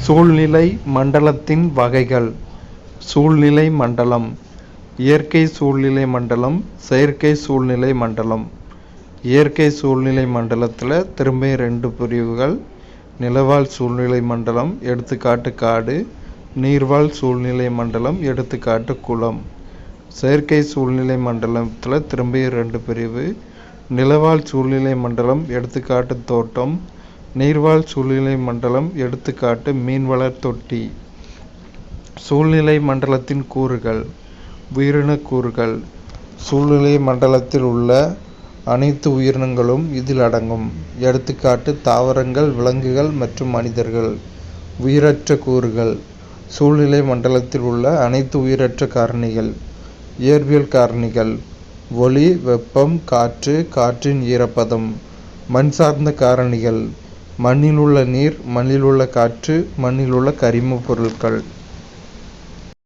சூழ்நிலை மண்டலத்தின் வகைகள். சூழ்நிலை மண்டலம்: இயற்கை சூழ்நிலை மண்டலம், செயற்கை சூழ்நிலை மண்டலம். இயற்கை சூழ்நிலை மண்டலத்தில் திரும்ப 2 பிரிவுகள். நிலவாழ் சூழ்நிலை மண்டலம், எடுத்துக்காட்டு காடு. நீர்வாழ் சூழ்நிலை மண்டலம், எடுத்துக்காட்டு குளம். செயற்கை சூழ்நிலை மண்டலத்தில் திரும்ப 2 பிரிவு. நிலவாழ் சூழ்நிலை மண்டலம், எடுத்துக்காட்டு தோட்டம். நீர்வாழ் சூழ்நிலை மண்டலம், எடுத்துக்காட்டு மீன்வளர் தொட்டி. சூழ்நிலை மண்டலத்தின் கூறுகள். உயிரின கூறுகள். சூழ்நிலை மண்டலத்தில் உள்ள அனைத்து உயிரினங்களும் இதில் அடங்கும். எடுத்துக்காட்டு தாவரங்கள், விலங்குகள் மற்றும் மனிதர்கள். உயிரற்ற கூறுகள். சூழ்நிலை மண்டலத்தில் உள்ள அனைத்து உயிரற்ற காரணிகள். இயற்பியல் காரணிகள்: ஒளி, வெப்பம், காற்று, காற்றின் ஈரப்பதம். மண் சார்ந்த காரணிகள்: மண்ணில் உள்ள நீர், மண்ணில் உள்ள காற்று, மண்ணில் உள்ள கரிம பொருட்கள்.